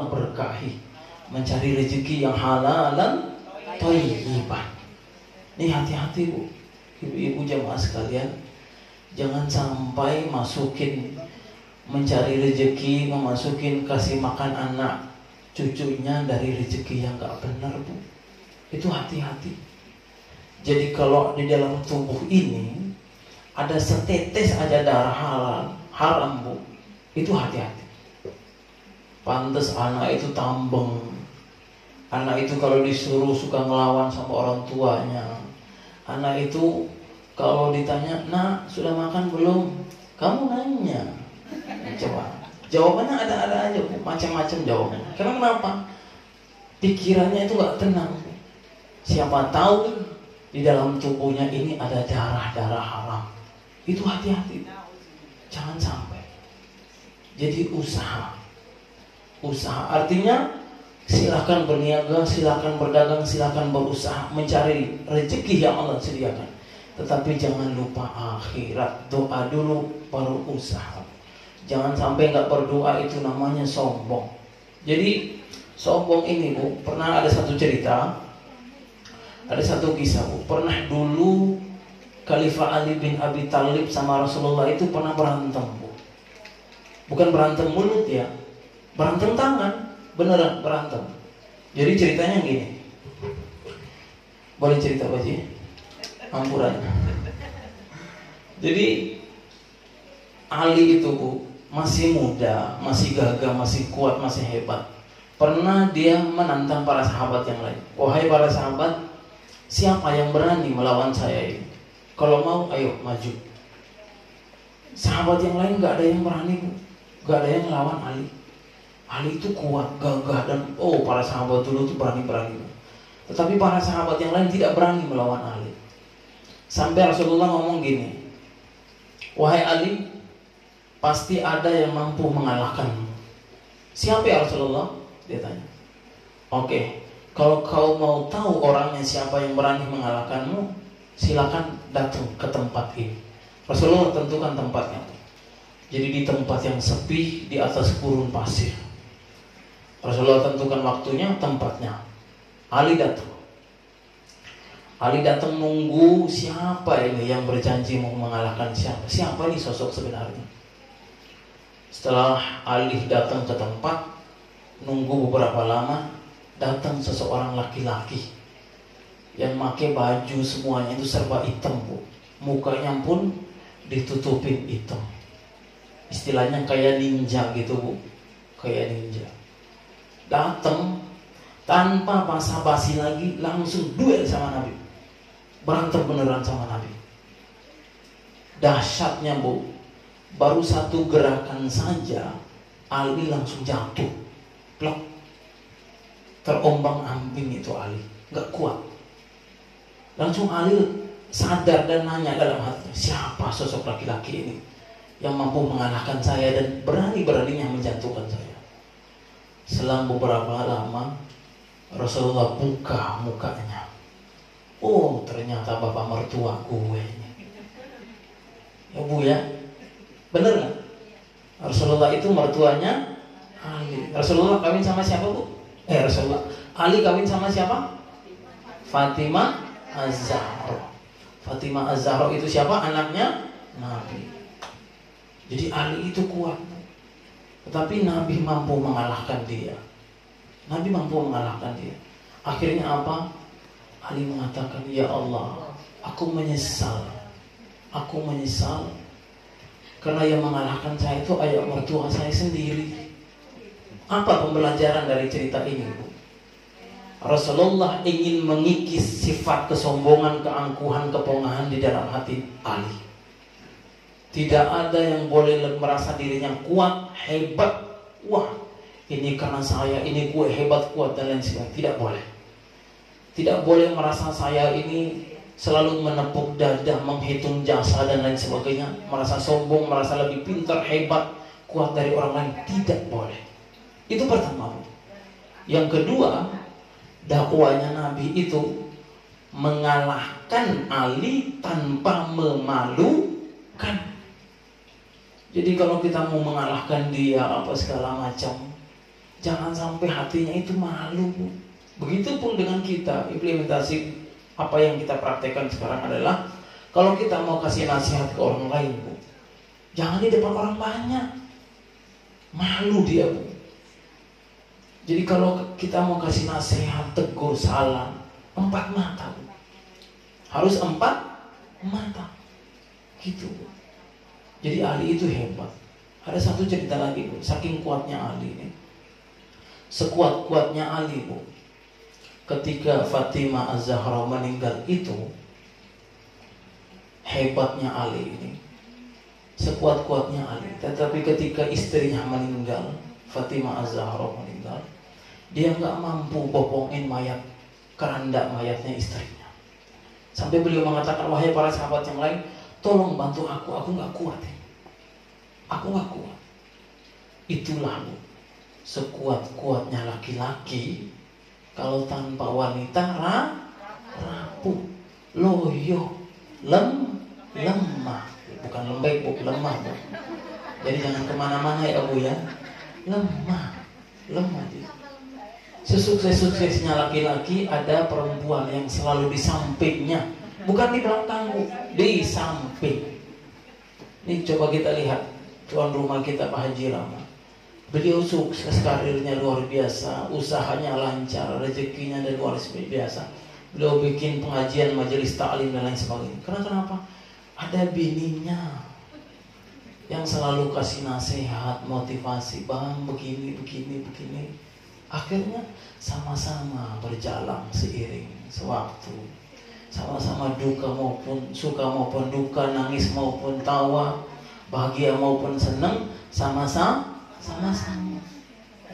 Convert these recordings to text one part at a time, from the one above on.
berkahi, mencari rezeki yang halalan thayyiban. Nih hati-hati Bu, ibu-ibu jamaah sekalian, jangan sampai masukin mencari rezeki, memasukin kasih makan anak cucunya dari rezeki yang gak benar Bu. Itu hati-hati. Jadi kalau di dalam tubuh ini ada setetes aja darah haram Bu, itu hati-hati. Pantes anak itu tambeng, anak itu kalau disuruh suka ngelawan sama orang tuanya, anak itu kalau ditanya, "Nak, sudah makan belum?" Kamu nanya. Coba. Jawabannya ada aja Bu, macam-macam jawabannya. Karena kenapa? Pikirannya itu gak tenang. Siapa tahu di dalam tubuhnya ini ada darah-darah haram. Itu hati-hati. Jangan sampai. Jadi usaha artinya silakan berniaga, silakan berdagang, silakan berusaha mencari rezeki yang Allah sediakan. Tetapi jangan lupa akhirat. Doa dulu baru usaha. Jangan sampai nggak berdoa, itu namanya sombong. Jadi sombong ini Bu, pernah ada satu cerita, ada satu kisah Bu. Pernah dulu Khalifah Ali bin Abi Thalib sama Rasulullah itu pernah berantem Bu. Bukan berantem mulut ya, berantem tangan, beneran berantem. Jadi ceritanya gini, boleh cerita Pak Ji? Ampuran. Jadi Ali itu Bu, masih muda, masih gagah, masih kuat, masih hebat. Pernah dia menantang para sahabat yang lain. "Wahai para sahabat, siapa yang berani melawan saya ini? Kalau mau, ayo maju." Sahabat yang lain gak ada yang berani Bu, gak ada yang melawan Ali. Ali itu kuat, gagah, dan para sahabat dulu itu berani-berani. Tetapi para sahabat yang lain tidak berani melawan Ali. Sampai Rasulullah ngomong gini, "Wahai Ali, pasti ada yang mampu mengalahkanmu." "Siapa ya Rasulullah?" dia tanya. "Oke, kalau kau mau tahu orangnya siapa yang berani mengalahkanmu, silakan datang ke tempat ini." Rasulullah tentukan tempatnya. Jadi di tempat yang sepi, di atas gurun pasir. Rasulullah tentukan waktunya, tempatnya. Ali datang nunggu siapa ini yang berjanji mau mengalahkan siapa. Siapa ini sosok sebenarnya? Setelah Ali datang ke tempat, nunggu beberapa lama, datang seseorang laki-laki yang pakai baju semuanya itu serba hitam Bu. Mukanya pun ditutupin hitam. Istilahnya kayak ninja gitu Bu, kayak ninja. Datang tanpa basa-basi lagi, langsung duel sama Nabi, berantem beneran sama Nabi. Dahsyatnya Bu, baru satu gerakan saja Ali langsung jatuh, plak, terombang-ambing itu Ali, nggak kuat. Langsung Ali sadar dan nanya dalam hati, siapa sosok laki-laki ini yang mampu mengalahkan saya dan berani-beraninya menjatuhkan saya. Selang beberapa lama Rasulullah buka mukanya. Oh, ternyata bapak mertua gue ini. Ya Bu ya, bener gak? Rasulullah itu mertuanya Ali. Rasulullah kawin sama siapa Bu? Rasulullah Ali kawin sama siapa? Fatimah Az-Zahra. Fatimah Az-Zahra itu siapa? Anaknya Nabi. Jadi Ali itu kuat, tetapi Nabi mampu mengalahkan dia. Nabi mampu mengalahkan dia. Akhirnya apa? Ali mengatakan, "Ya Allah, aku menyesal. Aku menyesal karena yang mengalahkan saya itu ayah mertua saya sendiri." Apa pembelajaran dari cerita ini Bu? Rasulullah ingin mengikis sifat kesombongan, keangkuhan, kepongahan di dalam hati Ali. Tidak ada yang boleh merasa dirinya kuat, hebat. Wah, ini karena saya, ini gue hebat, kuat, dan lain sebagainya. Tidak boleh. Tidak boleh merasa saya ini selalu menepuk dada, menghitung jasa, dan lain sebagainya. Merasa sombong, merasa lebih pintar, hebat, kuat dari orang lain. Tidak boleh. Itu pertama. Yang kedua, dakwanya Nabi itu mengalahkan Ali tanpa memalukan. Jadi kalau kita mau mengalahkan dia apa segala macam, Jangan sampai hatinya itu malu, Bu. Begitupun dengan kita. Implementasi apa yang kita praktekkan sekarang adalah kalau kita mau kasih nasihat ke orang lain, Bu, jangan di depan orang banyak. Malu dia, Bu. Jadi kalau kita mau kasih nasihat, tegur, salam, 4 mata, Bu. Harus 4 mata. Gitu, Bu. Jadi Ali itu hebat. Ada satu cerita lagi, Bu. Saking kuatnya Ali ini. Sekuat-kuatnya Ali, Bu. Ketika Fatimah Az-Zahra meninggal itu, hebatnya Ali ini. Sekuat-kuatnya Ali. Tetapi ketika istrinya meninggal, Fatimah Az-Zahra meninggal, dia nggak mampu bopongin mayat, keranda mayatnya istrinya. Sampai beliau mengatakan, wahai para sahabat yang lain, tolong bantu aku nggak kuat. Aku nggak kuat. Itulah, Bu, sekuat-kuatnya laki-laki kalau tanpa wanita rapuh, loyo, lemah. Bukan lembek, Bu, lemah, Bu. Jadi jangan kemana-mana ya, Bu, ya. Lemah. Sesukses-suksesnya laki-laki ada perempuan yang selalu di sampingnya, bukan di belakang, Bu, di samping. Ini coba kita lihat tuan rumah kita Pak Haji Rama. Beliau sukses, karirnya luar biasa, usahanya lancar, rezekinya dan luar biasa. Beliau bikin pengajian, majelis ta'lim dan lain sebagainya. Karena kenapa? Ada bininya yang selalu kasih nasihat, motivasi, bang begini. Akhirnya sama-sama berjalan seiring sewaktu. Sama-sama duka maupun suka maupun duka, nangis maupun tawa, bahagia maupun senang, sama-sama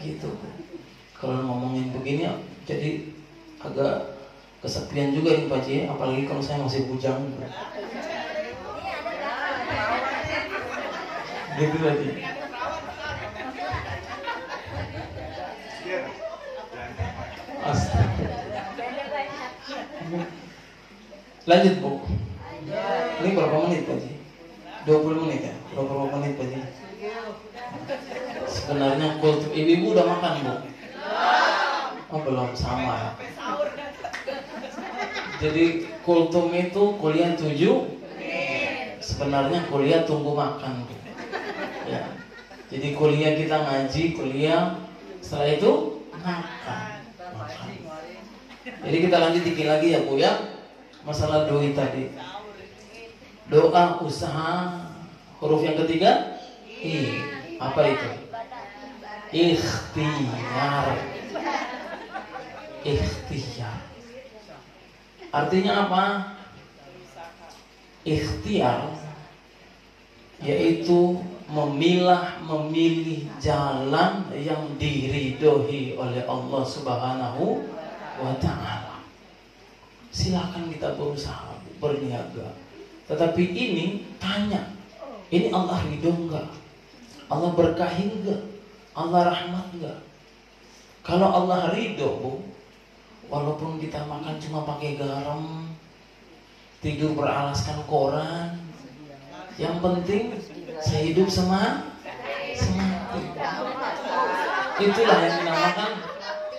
gitu. Kalau ngomongin begini jadi agak kesepian juga nih Pak Ji, apalagi kalau saya masih bujang gitu lagi. Lanjut, Bu. Ini berapa menit Pak Ji? 20 menit ya? Berapa menit Pak Ji? Sebenarnya kultum ibu udah makan, Bu? Oh, belum, sama ya. Jadi kultum itu kuliah 7. Sebenarnya kuliah tunggu makan, Bu. Ya. Jadi kuliah kita ngaji, kuliah setelah itu makan. Jadi kita lanjut dikit lagi ya, Bu, ya. Masalah doi tadi. Doa, usaha, huruf yang ketiga I. Apa itu? Ikhtiar. Artinya apa? Ikhtiar yaitu memilih jalan yang diridhoi oleh Allah Subhanahu wa ta'ala. Silakan kita berusaha, berniaga. Tetapi ini tanya, ini Allah ridho enggak? Allah berkahi enggak? Allah rahmat enggak? Kalau Allah ridho, Bu, walaupun kita makan cuma pakai garam, tidur beralaskan koran, yang penting saya hidup semati. Itulah yang dinamakan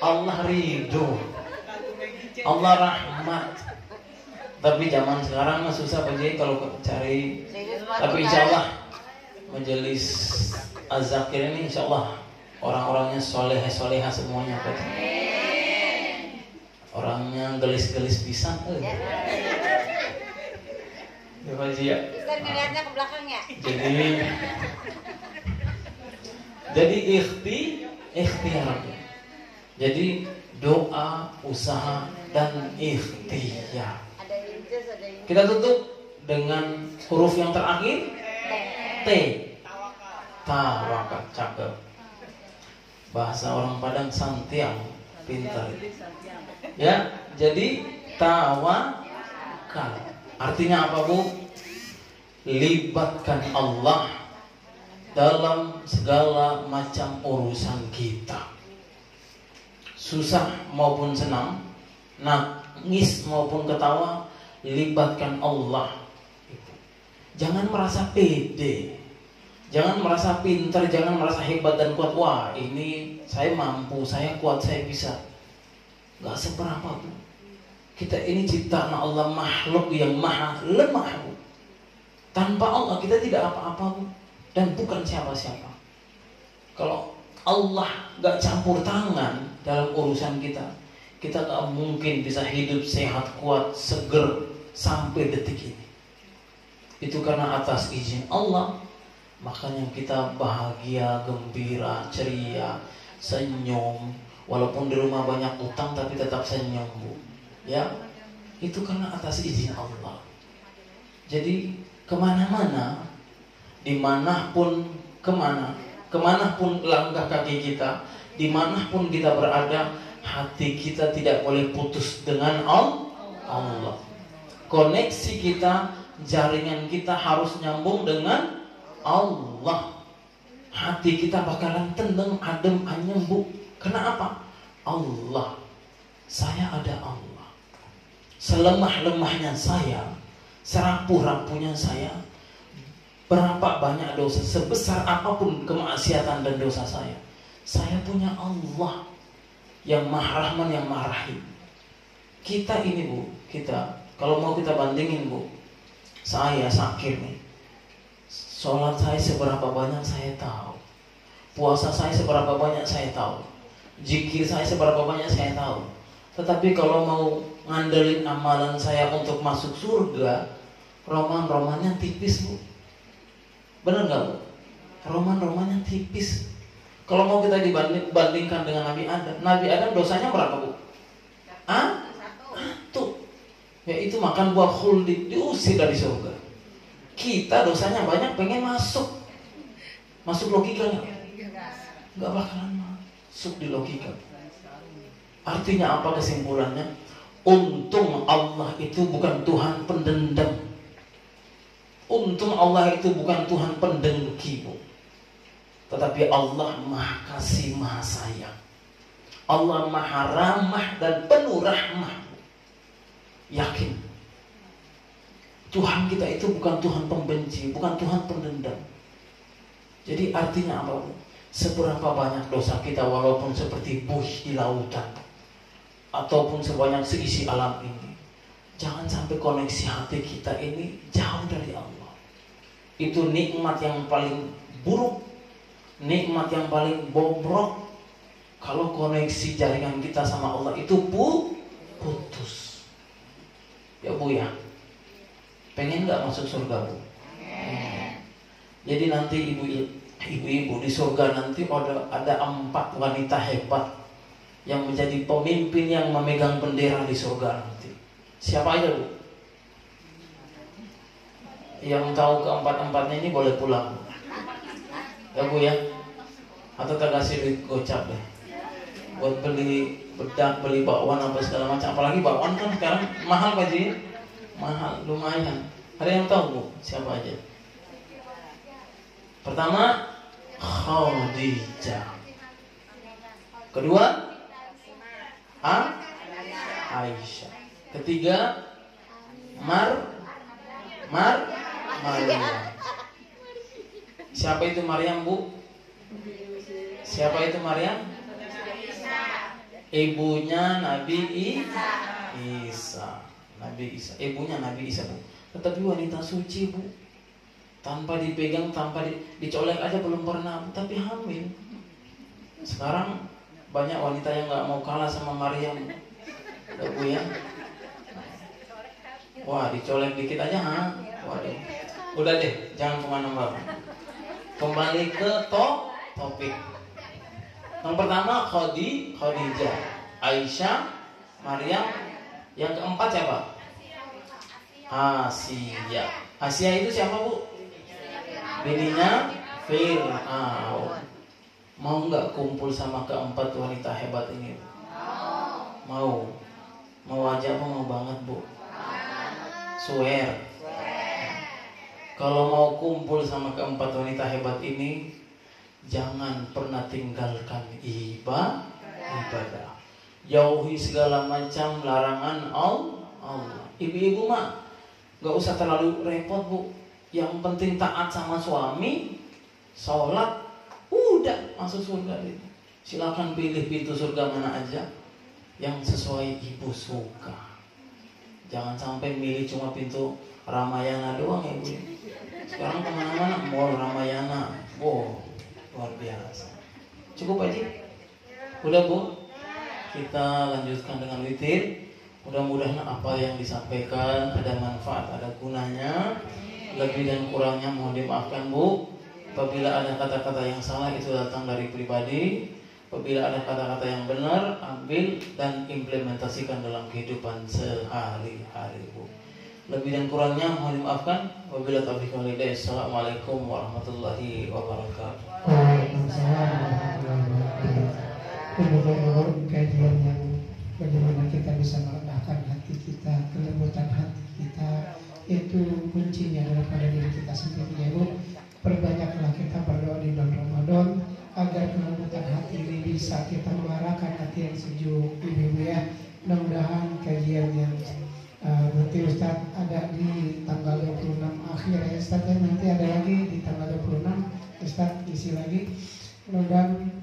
Allah ridho, Allah rahmat. Tapi zaman sekarang mah susah Pak Jai kalau cari. Tapi insya Allah majelis Az-Zakir ini insya Allah orang-orangnya soleh-soleha semuanya Pak Jai. Orangnya gelis-gelis pisan. Ya Pak Jai ya. Bisa dilihatnya ke belakang ya. Jadi ikhtiar. Jadi doa, usaha dan ikhtiar. Kita tutup dengan huruf yang terakhir T. Tawakal. Cakep. Bahasa orang Padang santiang, pintar. Ya, jadi tawakal. Artinya apa, Bu? Libatkan Allah dalam segala macam urusan kita. Susah maupun senang, nangis maupun ketawa, libatkan Allah. Jangan merasa pede, Jangan merasa pintar, jangan merasa hebat dan kuat. Wah, ini saya mampu, saya kuat, saya bisa. Gak seberapa, Bu. Kita ini ciptaan Allah, makhluk yang maha lemah, Bu. Tanpa Allah kita tidak apa-apa, Bu. Dan bukan siapa-siapa. Kalau Allah gak campur tangan dalam urusan kita, kita gak mungkin bisa hidup sehat, kuat, seger sampai detik ini. Itu karena atas izin Allah. Makanya kita bahagia, gembira, ceria, senyum. Walaupun di rumah banyak utang tapi tetap senyum, Bu. Ya, itu karena atas izin Allah. Jadi kemana-mana, dimanapun, kemanapun langkah kaki kita, dimanapun kita berada, hati kita tidak boleh putus dengan Allah. Koneksi kita, jaringan kita harus nyambung dengan Allah. Hati kita bakalan tenang, adem, anyem, Bu. Kenapa? Allah. Saya ada Allah. Selemah-lemahnya saya, serapuh-rapuhnya saya, berapa banyak dosa, sebesar apapun kemaksiatan dan dosa saya punya Allah yang Maha Rahman, yang Maha Rahim. Kita ini, Bu, kita kalau mau kita bandingin, Bu, saya Sakir nih, sholat saya seberapa banyak saya tahu, puasa saya seberapa banyak saya tahu, zikir saya seberapa banyak saya tahu. Tetapi kalau mau ngandelin amalan saya untuk masuk surga, roman-romannya tipis, Bu. Benar nggak, Bu? Roman-romannya tipis. Kalau mau kita dibandingkan dengan Nabi Adam dosanya berapa, Bu? Satu. Yaitu makan buah khuldi, diusir dari surga. Kita dosanya banyak, pengen masuk logikanya nggak bakalan masuk di logika. Artinya apa kesimpulannya? Untung Allah itu bukan Tuhan pendendam. Untung Allah itu bukan Tuhan pendengki, Bu. Tetapi Allah Maha Kasih, Maha Sayang. Allah Maha Ramah dan penuh rahmah, Bu. Yakin Tuhan kita itu bukan Tuhan pembenci, bukan Tuhan pendendam. Jadi artinya apa, Bu? Seberapa banyak dosa kita, walaupun seperti buih di lautan ataupun sebanyak seisi alam ini, jangan sampai koneksi hati kita ini jauh dari Allah. Itu nikmat yang paling buruk, nikmat yang paling bobrok. Kalau koneksi jaringan kita sama Allah itu putus. Ya, Bu, ya. Pengen gak masuk surga, Bu? Jadi nanti ibu-ibu di surga nanti ada 4 wanita hebat yang menjadi pemimpin yang memegang bendera di surga nanti. Siapa aja, Bu? Yang tahu keempat-empatnya ini boleh pulang, Bu. Ya, Bu, ya. Atau tak kasih duit gocap deh buat beli bedak, beli bakwan apa segala macam. Apalagi bakwan kan sekarang mahal, Pak Ji. Mahal, lumayan. Ada yang tahu, Bu? Siapa aja? Pertama, Khadijah. Kedua, Aisyah. Ketiga, Maryam. Siapa itu Maryam, Bu? Siapa itu Maryam? Ibunya Nabi Isa. Nabi Isa. Ibunya Nabi Isa, Bu. Tetapi wanita suci, Bu. Tanpa dipegang, tanpa dicolek aja belum pernah, Bu. Tapi hamil. Sekarang banyak wanita yang gak mau kalah sama Maryam, ya, Bu, ya. Wah, dicolek dikit aja, waduh. Udah deh, jangan kemana-mana. Kembali ke topik. Yang pertama Khadijah, Aisyah, Maryam. Yang keempat siapa? Asia. Asia itu siapa, Bu? Bininya Fir'aun. Mau nggak kumpul sama keempat wanita hebat ini? Mau aja apa mau banget, Bu? Swear. Kalau mau kumpul sama keempat wanita hebat ini, jangan pernah tinggalkan ibadah. Jauhi segala macam larangan Allah. Ibu-ibu mah gak usah terlalu repot, Bu. Yang penting taat sama suami, sholat, udah masuk surga itu. Silakan pilih pintu surga mana aja yang sesuai ibu suka. Jangan sampai milih cuma pintu Ramayana doang ya Bu. Sekarang kemana-mana mall Ramayana, wow, luar biasa. Cukup aja. Udah Bu, kita lanjutkan dengan witir. Mudah-mudahan apa yang disampaikan ada manfaat, ada gunanya. Lebih dan kurangnya mohon dimaafkan Bu. Apabila ada kata-kata yang salah itu datang dari pribadi. Apabila ada kata-kata yang benar, ambil dan implementasikan dalam kehidupan sehari-hari Bu. Lebih dan kurangnya mohon dimaafkan. Wabillahi taufiq wal hidayah. Assalamualaikum warahmatullahi wabarakatuh. Waalaikumsalam warahmatullahi wabarakatuh. Demikian kajian yang bagaimana kita bisa merendahkan hati kita, kelembutan hati kita, itu kuncinya adalah pada diri kita sendiri ya Bu. Perbanyaklah kita berdoa di bulan Ramadan agar kelembutan hati ini bisa kita mengarahkan hati yang sejuk Ibu ya. Mudah-mudahan kajian yang nanti Ustaz ada di tanggal 26 akhir ya Ustaz, dan nanti ada lagi di tanggal 26 Ustaz isi lagi. Mudah-mudahan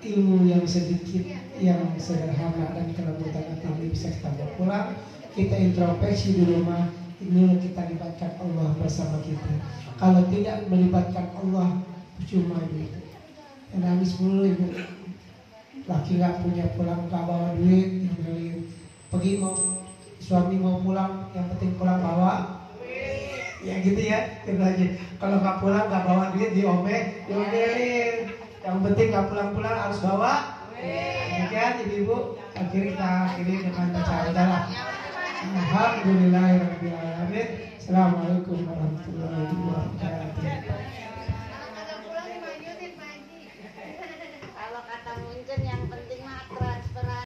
ilmu yang sedikit, yang sederhana dan kelembutan hati ini bisa kita bawa pulang. Kita introspeksi di rumah, ini kita libatkan Allah bersama kita. Kalau tidak melibatkan Allah, cuma itu. Nangis mulu Ibu. Laki nggak punya pulang, nggak bawa duit, pergi mau suami mau pulang, yang penting pulang bawa. Ya gitu ya, itu aja. Kalau nggak pulang nggak bawa duit diomelin. Yang penting nggak pulang-pulang harus bawa. Demikian Ibu. Akhirnya kita akhiri dengan baca adalah Alhamdulillahirabbil alamin. Assalamualaikum warahmatullahi wabarakatuh. Kalau kata Munchen